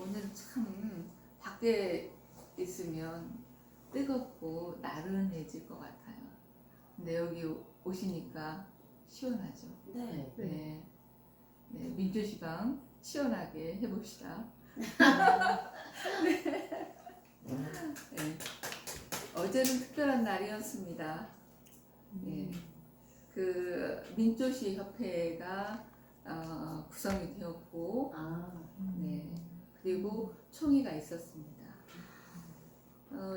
오늘 참 밖에 있으면 뜨겁고 나른해질 것 같아요. 근데 여기 오시니까 시원하죠. 네. 네, 네, 민주시방 시원하게 해봅시다. 네. 어제는 특별한 날이었습니다. 네. 그 민조시 협회가 구성이 되었고, 네. 그리고 총회가 있었습니다.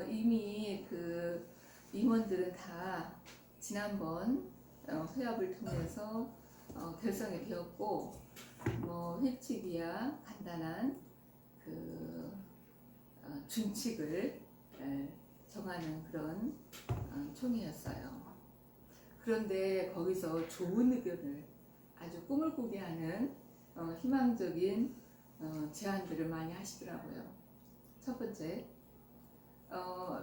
이미 그 임원들은 다 지난번 회합을 통해서 결성이 되었고, 뭐 회칙이야 간단한 그 준칙을 정하는 그런 총회였어요. 그런데 거기서 좋은 의견을 아주 꿈을 꾸게 하는 희망적인 제안들을 많이 하시더라고요. 첫 번째,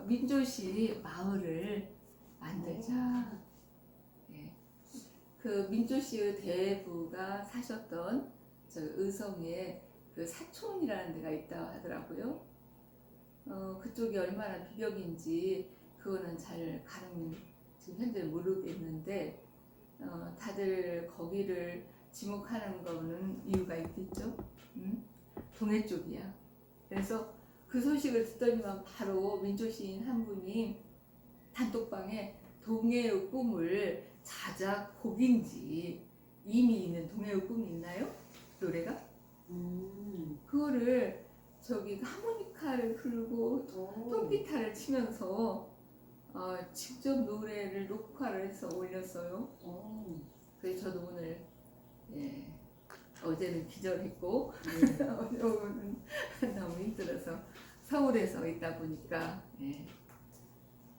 민조시 마을을 만들자. 네. 그 민조시의 대부가 사셨던 저 의성에 그 사촌이라는 데가 있다고 하더라고요. 그쪽이 얼마나 비벽인지 그거는 잘 가는 지금 현재 모르겠는데 다들 거기를 지목하는 거는 이유가 있겠죠. 동해 쪽이야. 그래서 그 소식을 듣더니만 바로 민조시인 한 분이 단톡방에 동해의 꿈을 자작 곡인지 이미 있는 동해의 꿈이 있나요? 노래가? 그거를 저기 하모니카를 불고 통기타를 치면서 직접 노래를 녹화를 해서 올렸어요. 그래서 저도 오늘 어제는 기절했고 오늘은 너무 힘들어서 서울에서 있다 보니까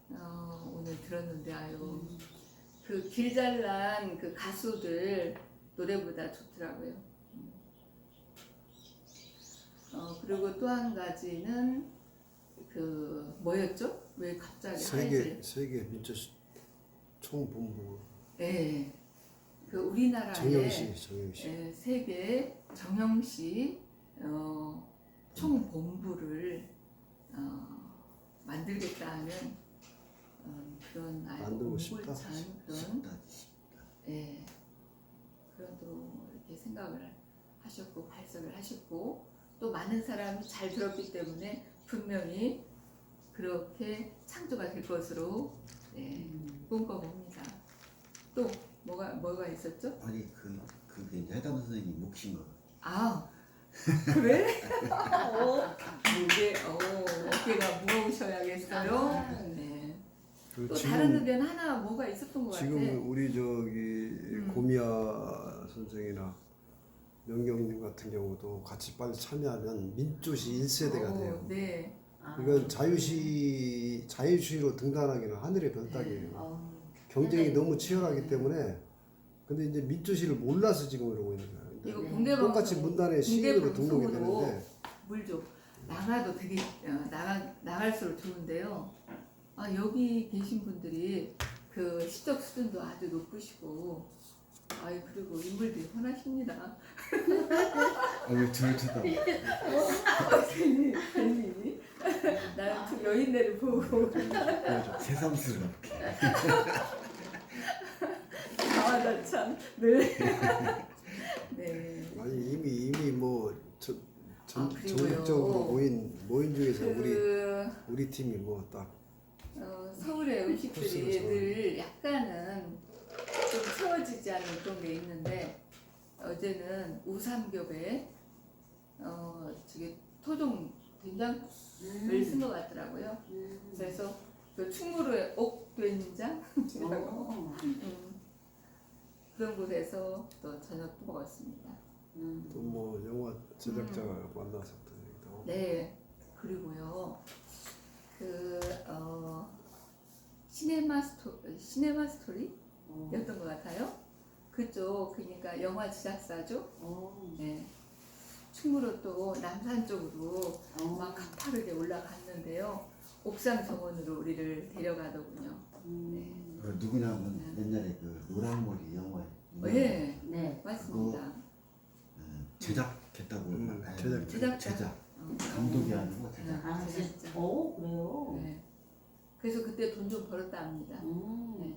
오늘 들었는데 아유 그 길 잘난 그 가수들 노래보다 좋더라고요. 그리고 또 한 가지는 그 뭐였죠? 왜 갑자기 세계 민조시 총본부. 네, 그 우리나라의 정영시. 세계 정영시 총본부를 만들겠다는 그런 아주 공골찬 그런 그런 또 이렇게 생각을 하셨고 발설을 하셨고 또 많은 사람이 잘 들었기 때문에 분명히 그렇게 창조가 될 것으로 꿈꿔봅니다. 또 뭐가 있었죠? 아니 그게 이제 해담 선생님 몫인 거. 아 그래? 이게 어깨가 무거우셔야겠어요. 네. 또 다른 의견 하나 뭐가 있었던 것 같아. 지금 우리 저기 고미아 선생이나 명경님 같은 경우도 같이 빨리 참여하면 민조시 1세대가 돼요. 네. 이건 자유시로 등단하기는 하늘의 별따기예요. 경쟁이 너무 치열하기 때문에 근데 이제 민조시를 몰라서 지금 이러고 있는 거예요. 이거 공개방송 똑같이 문단에 시인으로 등록이 되는데 물 좀 나가도 되게 나갈수록 좋은데요. 여기 계신 분들이 그 시적 수준도 아주 높으시고 그리고 인물들이 훤하십니다. 왜 저를 쳐다? 괜히 나는 여인네를 보고 새삼스럽게. 나 참 네. 아니 이미 뭐 그리고요. 전국적으로 모인 중에서 우리 팀이 뭐 딱 서울의 음식들이 늘 약간은 좀 채워지지 않는 그런 게 있는데 어제는 우삼겹에 저기 토종 된장을 쓴 것 같더라고요. 그래서 그 충무로의 옥된장이라고 그런 곳에서 또 저녁도 먹었습니다. 또 뭐 영화 제작자가 만나서 또 얘기도 하고. 네, 그리고요 그 시네마 스토리였던 것 같아요. 그쪽 그러니까 영화 제작사죠. 네. 충무로 또 남산 쪽으로 막 가파르게 올라갔는데요. 옥상 정원으로 우리를 데려가더군요. 네. 누구냐면 옛날에 그 노랑머리 영화에. 네, 맞습니다. 제작했다고. 제작. 감독이 아니고 제작. 아 진짜. 오 그래요. 네. 그래서 그때 돈 좀 벌었다 합니다. 네.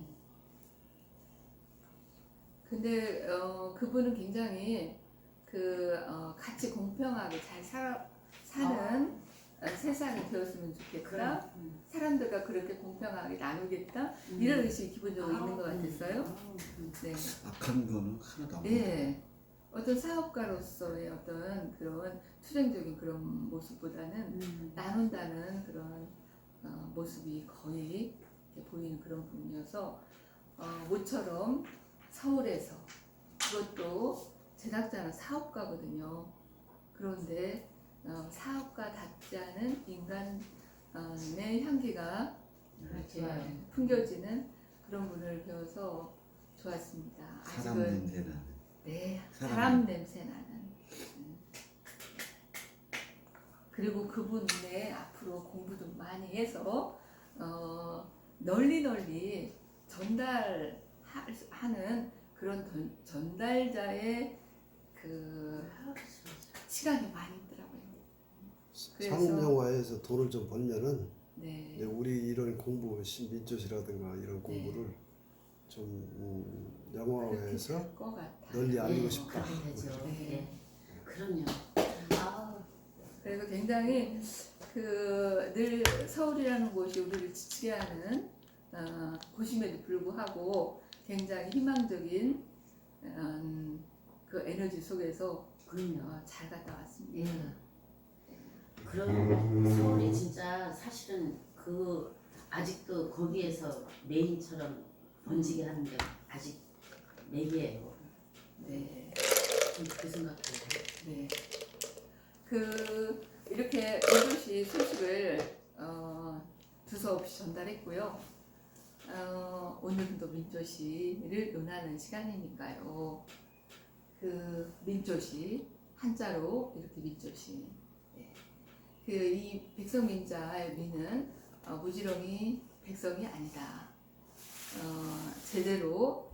근데 그분은 굉장히 같이 공평하게 잘 사는 세상이 되었으면 좋겠다. 사람들과 그렇게 공평하게 나누겠다. 이런 의식이 기본적으로 있는 것 같았어요. 네. 악한 거는 하나도 안 보여. 네. 어떤 사업가로서의 어떤 그런 투쟁적인 그런 모습보다는 나눈다는 그런 모습이 거의 이렇게 보이는 그런 분이어서 모처럼 서울에서 그것도 제작자는 사업가거든요. 그런데 사업가답지 않은 인간의 향기가 이렇게 풍겨지는 그런 분을 배워서 좋았습니다. 사람 냄새나는. 네, 사람 냄새 나는. 그리고 그분의 앞으로 공부도 많이 해서 널리 전달하는 그런 전달자의 그 시간이 많이 있더라고요. 상업 영화에서 돈을 좀 벌면은 네. 이제 우리 이런 공부 민조시라든가 이런 공부를 좀 영화에서 그렇게 될것 같아요. 널리 알리고 싶다. 그렇죠. 네. 네. 그럼요. 아, 그래서 굉장히 늘 서울이라는 곳이 우리를 지치게 하는 곳임에도 불구하고 굉장히 희망적인 그 에너지 속에서 그럼요. 잘 갔다 왔습니다. 예. 그런 서울이 진짜 사실은 아직도 거기에서 메인처럼 번지게 하는 게 아직 맥이에요. 네. 그 생각해요. 네. 이렇게 민조씨 소식을 두서없이 전달했고요. 오늘은 또 민조씨를 논하는 시간이니까요. 민조씨 한자로 이렇게 민조씨. 네. 이 백성민자의 민은 무지렁이 백성이 아니다. 제대로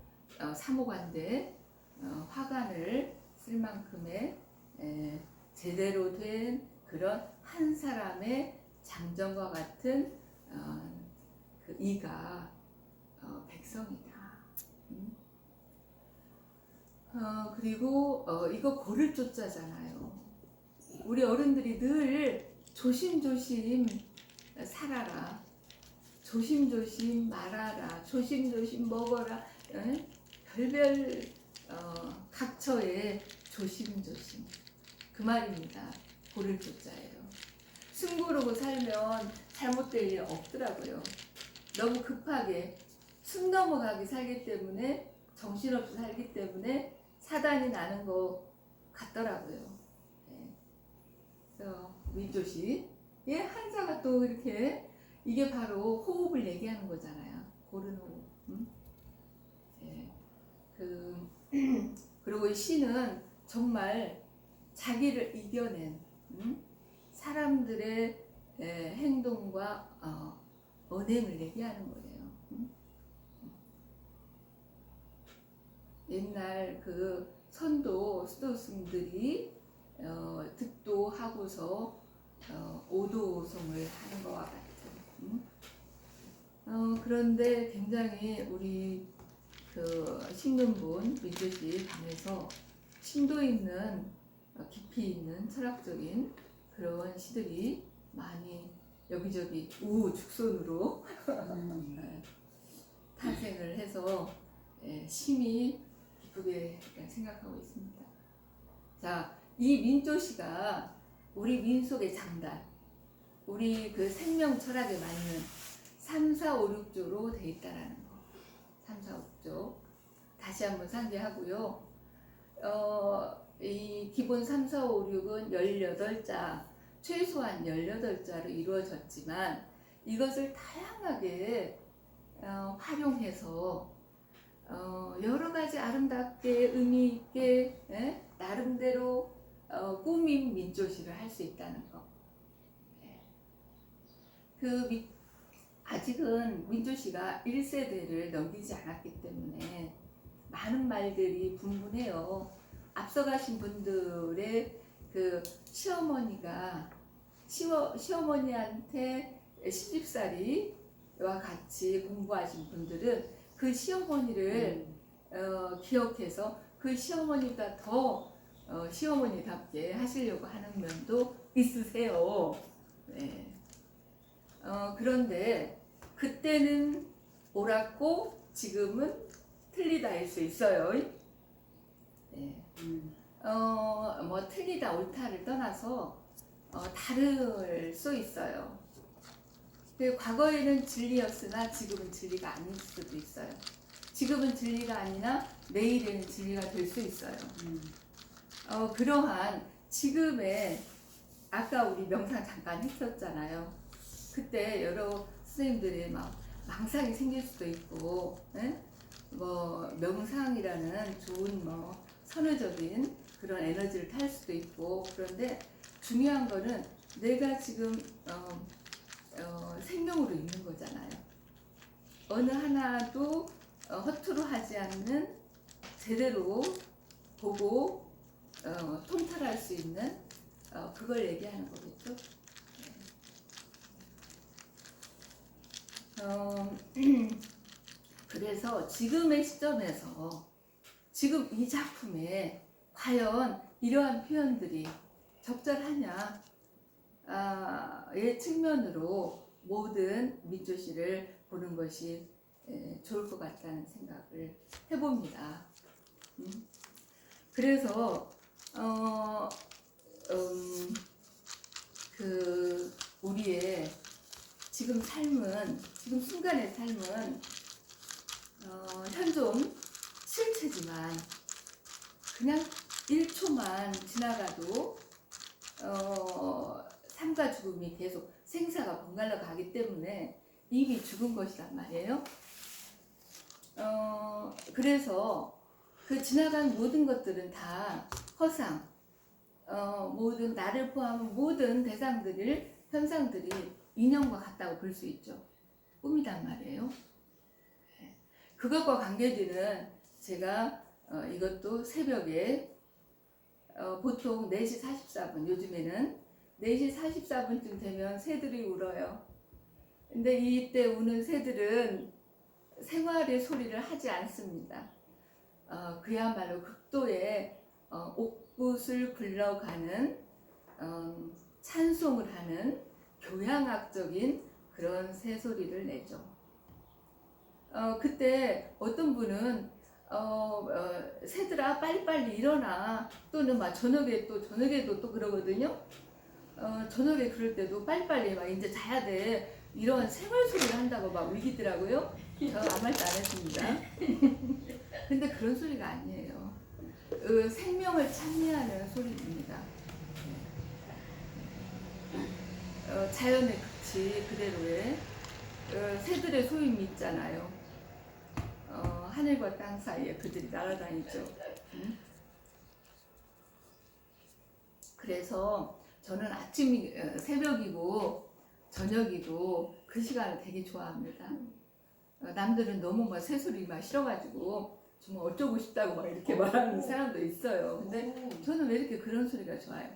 사모관대 화관을 쓸 만큼의 제대로 된 그런 한 사람의 장정과 같은 이가 백성이다. 그리고 이거 고를 쫓자잖아요. 우리 어른들이 늘 조심조심 살아라. 조심조심 말아라. 조심조심 먹어라. 별별 각처에 조심조심. 그 말입니다. 고를 쫓자예요. 숨 고르고 살면 잘못될 일 없더라고요. 너무 급하게 숨 넘어가게 살기 때문에 정신없이 살기 때문에 사단이 나는 것 같더라고요. 네. 그래서 민조씨 한자가 또 이렇게 이게 바로 호흡을 얘기하는 거잖아요. 고른 호흡. 네. 그리고 이 시는 정말 자기를 이겨낸 사람들의 행동과 언행을 얘기하는 거예요. 옛날 선도 수도승들이 득도하고서 오도송을 하는 것과 같은. 그런데 굉장히 우리 신근본 민조씨 방에서 심도 있는 깊이 있는 철학적인 그런 시들이 많이 여기저기 우후죽순으로 탄생을 해서 심히 기쁘게 생각하고 있습니다. 자, 이 민조씨가 우리 민속의 장단, 우리 생명 철학에 맞는 3, 4, 5, 6조로 되어 있다라는 거. 3, 4, 5조. 다시 한번 상기하고요. 이 기본 3, 4, 5, 6은 18자, 최소한 18자로 이루어졌지만 이것을 다양하게 활용해서 여러 가지 아름답게 의미 있게 나름대로 꾸민 민조시를 할 수 있다는 거. 아직은 민조시가 1세대를 넘기지 않았기 때문에 많은 말들이 분분해요. 앞서가신 분들의 시어머니가 시어머니한테 시집살이와 같이 공부하신 분들은 그 시어머니를 기억해서 그 시어머니보다 더 시어머니답게 하시려고 하는 면도 있으세요. 네. 그런데 그때는 옳았고 지금은 틀리다일 수 있어요. 네. 뭐 틀리다 옳다를 떠나서 다를 수 있어요. 과거에는 진리였으나 지금은 진리가 아닐 수도 있어요. 지금은 진리가 아니나 내일에는 진리가 될 수 있어요. 그러한 지금의 아까 우리 명상 잠깐 했었잖아요. 그때 여러 선생님들이 막 망상이 생길 수도 있고, 예? 뭐 명상이라는 좋은 뭐 선의적인 그런 에너지를 탈 수도 있고, 그런데 중요한 거는 내가 지금 생명으로 있는 거잖아요. 어느 하나도 허투루 하지 않는 제대로 보고 통찰할 수 있는 그걸 얘기하는 거겠죠. 그래서 지금의 시점에서 지금 이 작품에 과연 이러한 표현들이 적절하냐 의 측면으로 모든 민조시를 보는 것이 좋을 것 같다는 생각을 해봅니다. 그래서 그 우리의 지금 삶은, 지금 순간의 삶은 현존 실체지만 그냥 1초만 지나가도 삶과 죽음이 계속 생사가 번갈아 가기 때문에 이미 죽은 것이란 말이에요. 그래서 그 지나간 모든 것들은 다 허상, 모든 나를 포함한 모든 대상들을, 현상들이 인연과 같다고 볼 수 있죠. 꿈이란 말이에요. 그것과 관계되는 제가 이것도 새벽에 보통 4시 44분, 요즘에는 4시 44분쯤 되면 새들이 울어요. 근데 이때 우는 새들은 생활의 소리를 하지 않습니다. 그야말로 극도의 옥붓을 굴러가는 찬송을 하는 교향악적인 그런 새소리를 내죠. 그때 어떤 분은 새들아 빨리빨리 일어나, 또는 막 저녁에도 또 그러거든요. 저녁에 그럴 때도 빨리빨리 막 이제 자야 돼, 이런 생활 소리를 한다고 막 울기더라고요. 저 아무 말도 안 했습니다. 근데 그런 소리가 아니에요. 생명을 찬미하는 소리입니다. 자연의 극치 그대로의 새들의 소임이 있잖아요. 하늘과 땅 사이에 그들이 날아다니죠. 그래서 저는 아침이 새벽이고 저녁이고 그 시간을 되게 좋아합니다. 남들은 너무 막 새소리 막 싫어가지고 정말 어쩌고 싶다고 막 이렇게 말하는 사람도 있어요. 근데 저는 왜 이렇게 그런 소리가 좋아요?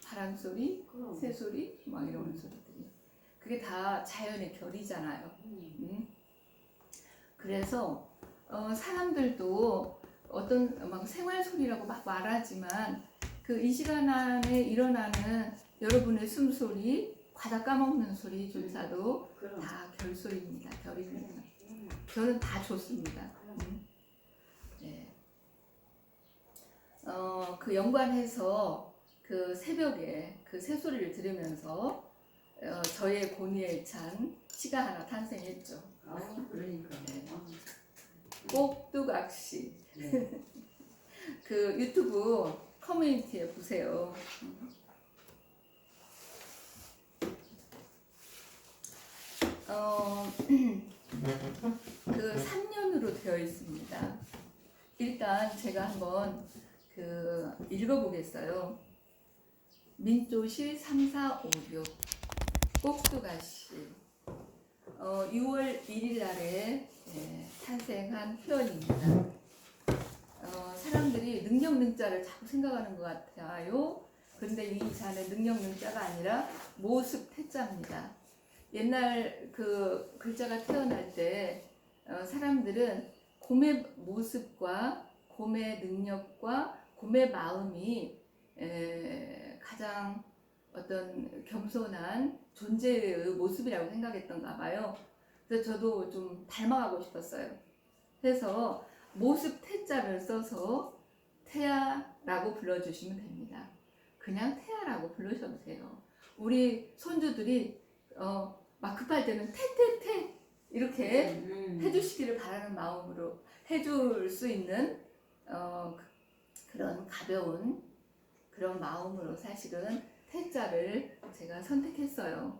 바람 소리, 새소리, 막 이런 소리들이. 그게 다 자연의 결이잖아요. 그래서 사람들도 어떤 막 생활 소리라고 막 말하지만 그 이 시간 안에 일어나는 여러분의 숨소리, 과자 까먹는 소리조차도 다 결소리입니다. 결입니다. 저는 다 좋습니다. 네. 그 연관해서 그 새벽에 그 새소리를 들으면서 저의 고뇌에 찬 시가 하나 탄생했죠. 그러니까. 네. 꼭두각시. 네. 그 유튜브 커뮤니티에 보세요. 그 3년으로 되어 있습니다. 일단 제가 한번 그 읽어보겠어요. 민조시 3456 꼭두가시 6월 1일 날에 탄생한 표현입니다. 사람들이 능력능자를 자꾸 생각하는 것 같아요. 그런데 이 자는 능력능자가 아니라 모습 태자입니다. 옛날 그 글자가 태어날 때 사람들은 곰의 모습과 곰의 능력과 곰의 마음이 가장 어떤 겸손한 존재의 모습이라고 생각했던가 봐요. 그래서 저도 좀 닮아가고 싶었어요. 그래서 모습 태자를 써서 태아라고 불러주시면 됩니다. 그냥 태아라고 불러셔도 돼요. 우리 손주들이 막 급할 때는 태태태 이렇게 해주시기를 바라는 마음으로 해줄 수 있는 그런 가벼운 그런 마음으로 사실은 태자를 제가 선택했어요.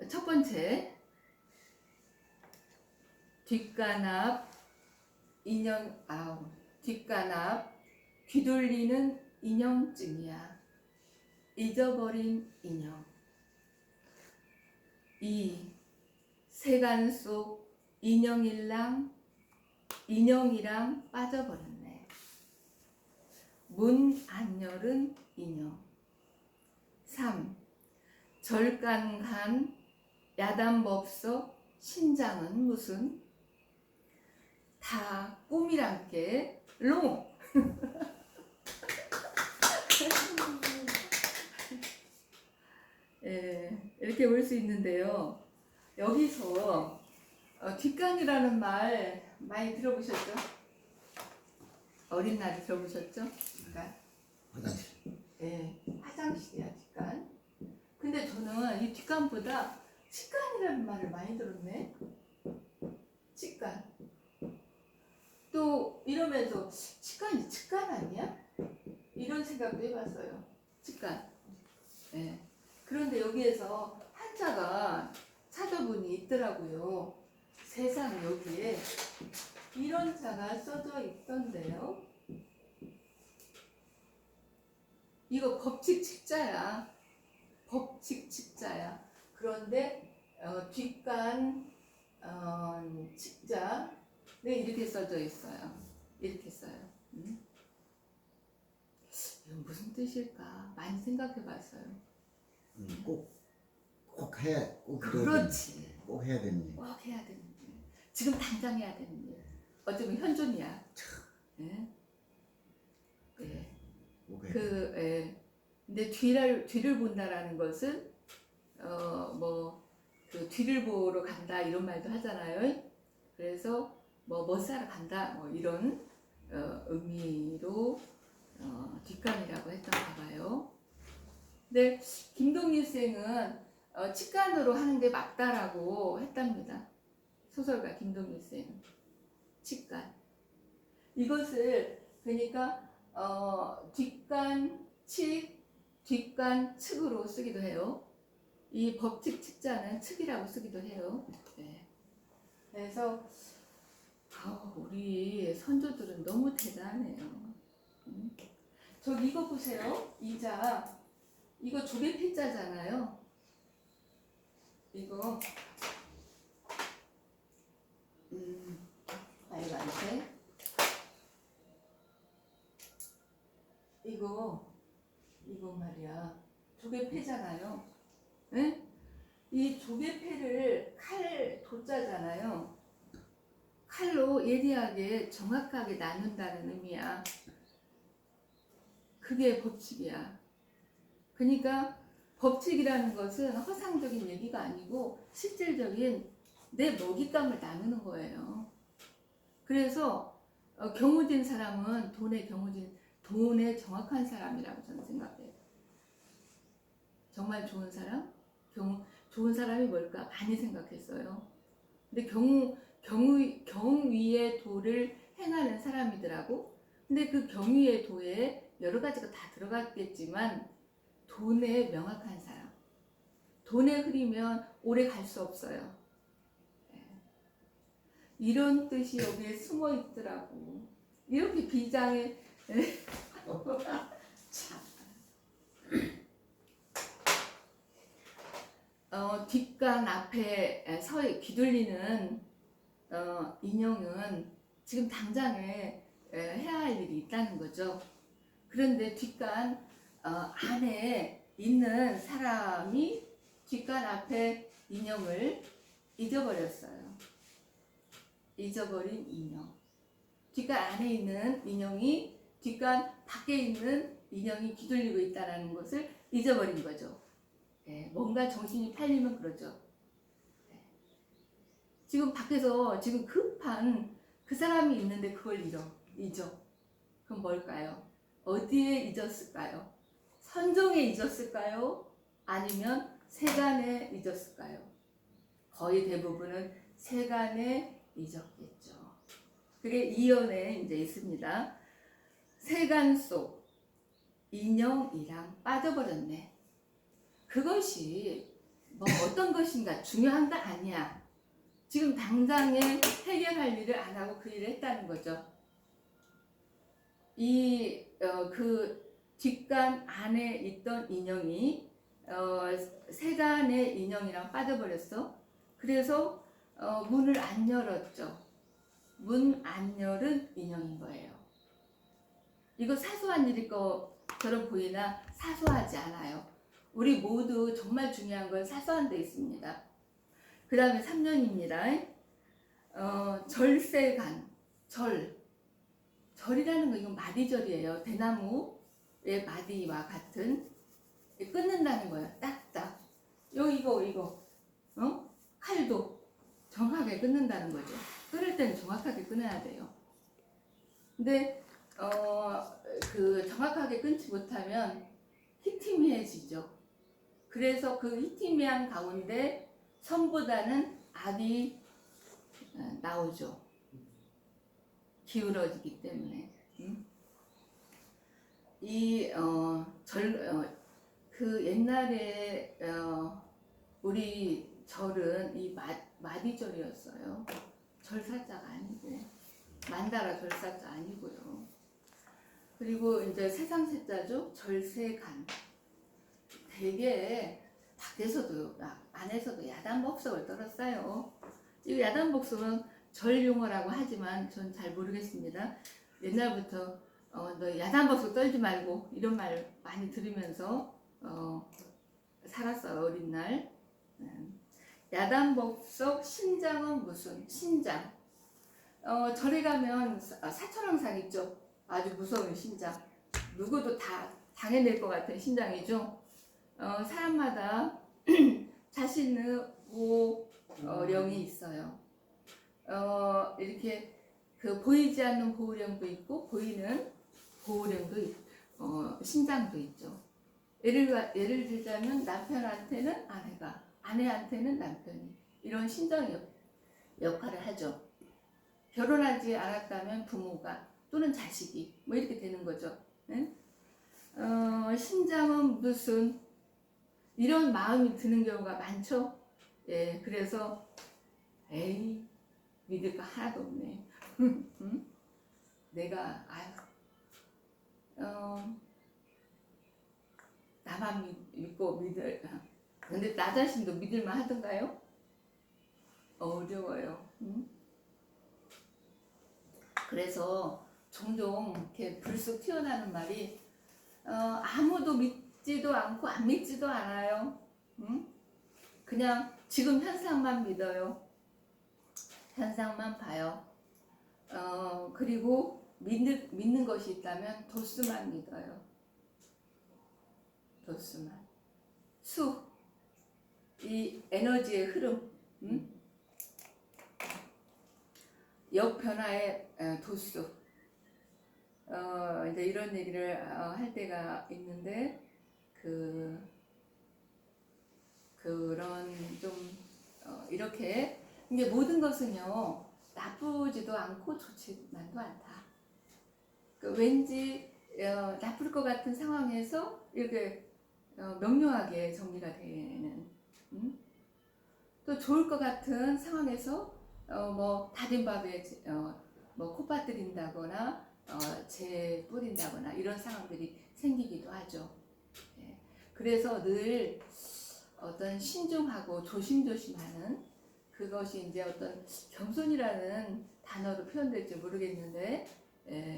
첫 번째, 뒷간앞 뒷간앞 귀돌리는 인형쯤이야. 잊어버린 인형. 2. 세간 속 인형이랑 빠져버렸네. 문 안 열은 인형. 3. 절간 간 야단법석 신장은 무슨 다 꿈이란 게 롱. 이렇게 볼 수 있는데요. 여기서 뒷간이라는 말 많이 들어보셨죠? 어린 날에 들어보셨죠? 뒷간. 화장실. 화장실이야 뒷간. 근데 저는 이 뒷간보다 측간이라는 말을 많이 들었네. 측간. 또 이러면서 측간이 측간 아니야? 이런 생각도 해봤어요. 측간. 그런데 여기에서 한자가 찾아보니 있더라고요. 세상에 여기에 이런 자가 써져 있던데요. 이거 법칙 측자야. 법칙 측자야. 그런데 뒷간 측자 네 이렇게 써져 있어요. 이렇게 써요. 이건 무슨 뜻일까? 많이 생각해봤어요. 꼭 해야 꼭 그렇지. 꼭 해야 되는 일. 꼭 해야 되는 일. 지금 당장 해야 되는 일. 어쩌면 현존이야. 예. 꼭 해야 돼. 근데 뒤를 본다라는 것은 그 뒤를 보러 간다 이런 말도 하잖아요. 그래서 멋사러 간다 이런 의미로 뒷간이라고 했던가 봐요. 근데 김동률 쌤은 측간으로 하는 게 맞다라고 했답니다. 소설가 김동률 쌤은 측간. 이것을 그러니까 뒷간 측, 뒷간 측으로 쓰기도 해요. 이 법칙 측자는 측이라고 쓰기도 해요. 그래서 우리 선조들은 너무 대단해요. 저기 이거 보세요. 이자. 이거 조개 필자잖아요. 이거 빨간색. 이거 말이야. 조개패잖아요. 네? 이 조개패를 칼 도자잖아요. 칼로 예리하게 정확하게 나눈다는 의미야. 그게 법칙이야. 그러니까 법칙이라는 것은 허상적인 얘기가 아니고 실질적인 내 먹잇감을 나누는 거예요. 그래서 경우진 사람은 돈에 정확한 사람이라고 저는 생각해요. 정말 좋은 사람? 좋은 사람이 뭘까 많이 생각했어요. 근데 경위의 도를 행하는 사람이더라고. 근데 그 경위의 도에 여러 가지가 다 들어갔겠지만 돈에 명확한 사람. 돈에 흐리면 오래 갈 수 없어요. 이런 뜻이 여기에 숨어 있더라고. 이렇게 비장에 참. 뒷간 앞에 귀돌리는 인형은 지금 당장에 해야 할 일이 있다는 거죠. 그런데 뒷간 안에 있는 사람이 뒷간 앞에 인형을 잊어버렸어요. 잊어버린 인형. 뒷간 안에 있는 인형이 뒷간 밖에 있는 인형이 뒤돌리고 있다는 것을 잊어버린 거죠. 예, 뭔가 정신이 팔리면 그러죠. 예. 지금 밖에서 지금 급한 그 사람이 있는데 그걸 잊어. 그럼 뭘까요? 어디에 잊었을까요? 선종에 잊었을까요? 아니면 세간에 잊었을까요? 거의 대부분은 세간에 잊었겠죠. 그게 이연에 이제 있습니다. 세간 속 인형이랑 빠져버렸네. 그것이 뭐 어떤 것인가 중요한 거 아니야. 지금 당장에 해결할 일을 안 하고 그 일을 했다는 거죠. 그 뒷간 안에 있던 인형이 세간의 인형이랑 빠져버렸어. 그래서 문을 안 열었죠. 문 안 열은 인형인 거예요. 이거 사소한 일일 것처럼 보이나 사소하지 않아요. 우리 모두 정말 중요한 건 사소한 데 있습니다. 그 다음에 3년입니다. 절세간, 절이라는 거 이건 마디절이에요. 대나무의 마디와 같은 끊는다는 거예요. 딱딱. 이거 칼도 정확하게 끊는다는 거죠. 끊을 때는 정확하게 끊어야 돼요. 근데 그 정확하게 끊지 못하면 희미해지죠. 그래서 그 희미한 가운데 선보다는 악이 나오죠. 기울어지기 때문에. 그 옛날에 우리 절은 이 마디절이었어요. 절사자가 아니고 만다라 절사자 아니고요. 그리고 이제 세상세자죠. 절세간. 되게 밖에서도 안에서도 야단법석을 떨었어요. 이 야단법석은 절 용어라고 하지만 전 잘 모르겠습니다. 옛날부터 너 야단법석 떨지 말고 이런 말 많이 들으면서 살았어요. 어린 날. 야단법석 신장은 무슨? 신장. 절에 가면 사천왕상 있죠. 아주 무서운 신장. 누구도 다 당해낼 것 같은 신장이죠. 사람마다 자신의 보령이 있어요. 이렇게 그 보이지 않는 보령도 있고 보이는 보령도 신장도 있죠. 예를 들자면 남편한테는 아내가, 아내한테는 남편이 이런 신장 역할을 하죠. 결혼하지 않았다면 부모가 또는 자식이 뭐 이렇게 되는 거죠. 네? 신장은 무슨 이런 마음이 드는 경우가 많죠. 예, 그래서 에이 믿을 거 하나도 없네. 응? 내가 나만 믿고 근데 나 자신도 믿을만 하던가요? 어려워요. 응? 그래서 종종 이렇게 불쑥 튀어나오는 말이 아무도 믿지도 않고 안 믿지도 않아요. 응? 그냥 지금 현상만 믿어요. 현상만 봐요. 그리고 믿는 것이 있다면 도수만 믿어요. 도수만. 이 에너지의 흐름, 역변화의 도수. 이제 이런 얘기를 할 때가 있는데, 그런 좀, 이렇게, 이게 모든 것은요, 나쁘지도 않고 좋지만도 않다. 왠지 나쁠 것 같은 상황에서 이렇게 명료하게 정리가 되는, 또 좋을 것 같은 상황에서 뭐 다진 밥에 뭐 콧바뜨린다거나 재 뿌린다거나 이런 상황들이 생기기도 하죠. 예. 그래서 늘 어떤 신중하고 조심조심하는 그것이 이제 어떤 겸손이라는 단어로 표현될지 모르겠는데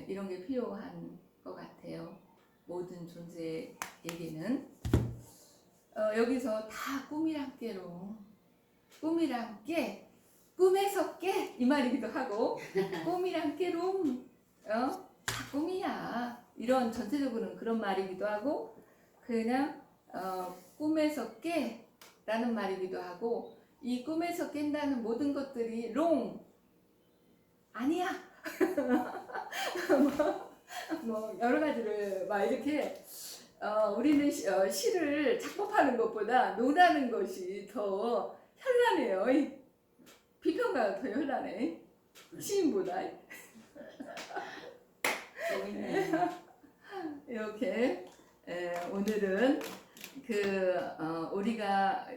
이런 게 필요한 것 같아요. 모든 존재에게는 여기서 다 꿈이랑 깨로 꿈이랑 깨 꿈에서 깨 이 말이기도 하고 꿈이랑 깨로 다 꿈이야 이런 전체적으로는 그런 말이기도 하고 그냥 꿈에서 깨라는 말이기도 하고 이 꿈에서 깬다는 모든 것들이 롱 아니야 뭐 여러 가지를 막 이렇게 우리는 시를 작곡하는 것보다 논하는 것이 더 현란해요. 비평가가 더 현란해. 시인보다. 이렇게 오늘은 우리가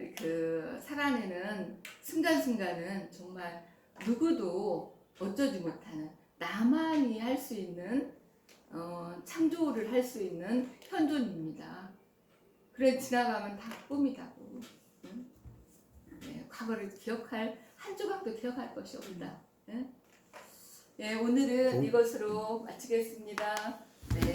살아내는 순간순간은 정말 누구도 어쩌지 못하는 나만이 할 수 있는 창조를 할 수 있는 현존입니다. 그래 지나가면 다 꿈이다고. 응? 네, 과거를 기억할 한 조각도 기억할 것이 없다. 응? 네, 오늘은 이것으로 마치겠습니다. 네. 네.